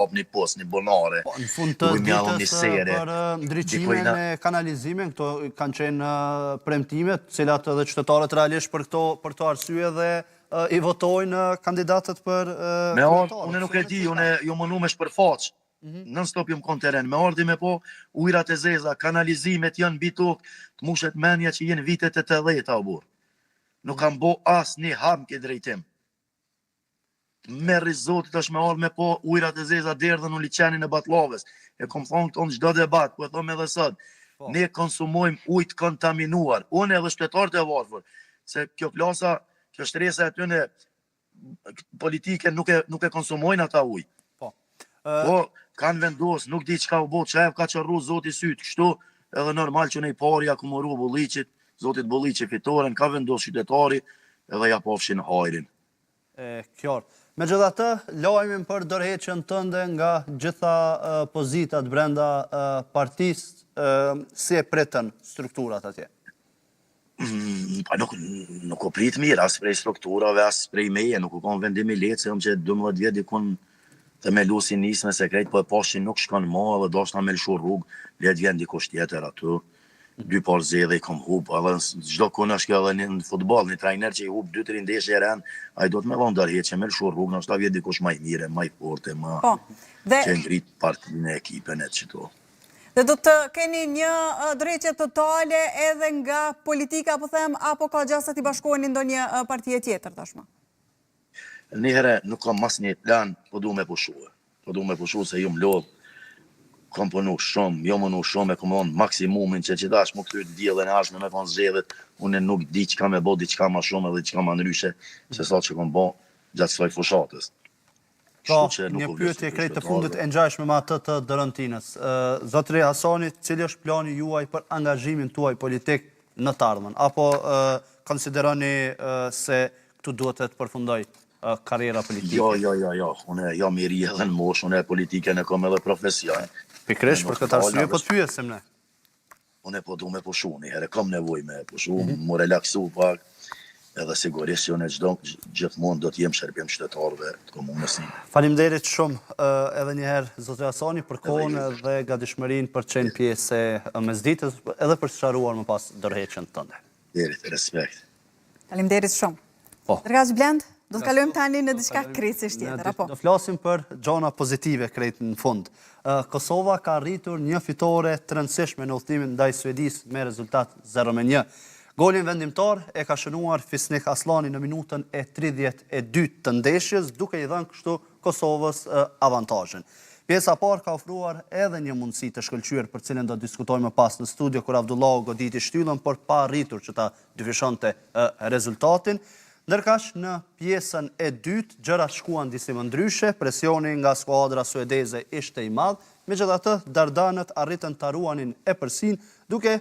hap një post, një bonare. Në fund të ditës për ndryqimin e kanalizimin, këto kanë qenë premtimet, cilat edhe qytetarët realisht për këto arsye dhe i votojnë kandidatët për kryetarë. Unë nuk e di, unë ju mënu me shpërfaq. Nën stop jam kon teren, me ardhi me po, ujrat e zeza, kanalizimet janë mbi tokë, të mushet menja që jenë vitet e 80 o burr. Nuk kam bo as një ham ke drejtim. Me rizotit është me ardhë me po ujrat e zeza derdhe në liqenin e Batllavës. E kom thonë këto në gjdo debat, po e thome edhe sot. Ne konsumojmë ujt kontaminuar. Unë edhe shtetarët e varfër. Se kjo plasa, kjo shtresa e tyne politike nuk e konsumojnë ata ujt. Po, kanë vendos, nuk di qka u bo, qef ka qërru zoti sytë, kështu edhe normal që ne i pari akumuru Bulliqit, zotit Bulliqit fitoren, ka vendos qytetari edhe ja pofshin hajrin. Kjarë. Me gjithatë, lajmin për dorëheqjen tënde nga gjitha pozitat brenda partisë, si e pritën strukturat atje? Nuk o prit mirë, as prej strukturave, as prej meje, nuk o kon vendimi letë, se që 12 vjet dikun të me lusin nisme sekret, po e pashin nuk shkon ma, edhe do shta me lëshu rrugë, letë vjen dikush tjetër aty. 2 par zedhe i kom hub, edhe gjdo kënë është kjo edhe në futbol, një trajner që i hub 2-3 ndeshje e ren, a i do të me vonë dërheqe, me lëshu rrugë, në shta vjet dikush maj mire, maj forte, që ngrit partinë e ekipen e qëto. Dhe do të keni një drejtje totale edhe nga politika, apo ka gjasa t'i bashkojnë ndo një partije tjetër, tashma? Njëherë nuk kam mas një plan, po du me pushuë. Po du me pushuë se ju më lodhë, kam përnu shumë, jo mënu shumë, e kom onë maksimumin që dash më këtë djelën e ashme me konë zxedhet, unë nuk di që ka me bo, di që ka ma shumë edhe që ka ma nëryshe, se sa që kom bo gjatë soj fushatës. Ka, një pyetje krejt të fundit e ngjashme me atë të Dërantinës. Zotëri Hasani, cili është plani juaj për angazhimin tuaj politik në të ardhmen? Apo konsideroni se këtu duhet të përfundoj karriera politike? Jo, unë jam i ri edhe në mosh, unë e politike në kom edhe profesion. Pikrish, për këtë arsye po të pyesim ne. Unë po du me pushu, njëherë kam nevoj me pushu, më relaksu pak, edhe sigurisht që unë gjithmonë do t'jem shërbim qytetarëve të komunës. Faleminderit shumë edhe njëherë, Zotri Hasani, për kohën dhe gatishmërinë për qenë pjesë e mesditës, edhe për sqaruar më pas dorëheqjen tënde. Derit, respekt. Faleminderit shumë. Dërgaz Blend, do të kalojmë tani në diçka krejtësisht tjetër, apo? Do flasim për gjona pozitive krejt në fund. Kosova ka arritur një fitore të rëndësishme në udhëtimin ndaj Suedisë me rezultat 0-1. Golin vendimtar e ka shënuar Fisnik Aslani në minutën e 32 të ndeshjes, duke i dhënë kështu Kosovës avantazhin. Pjesa parë ka ofruar edhe një mundësi të shkëlqyer për cilën do diskutojmë pas në studio, kur Abdullahu goditi shtyllën, por pa arritur që ta dyfishonte rezultatin. Ndërkash në pjesën e dytë, gjërat shkuan disi më ndryshe, presioni nga skuadra suedeze ishte i madh, megjithatë dardanët arritën ta ruanin epërsin, duke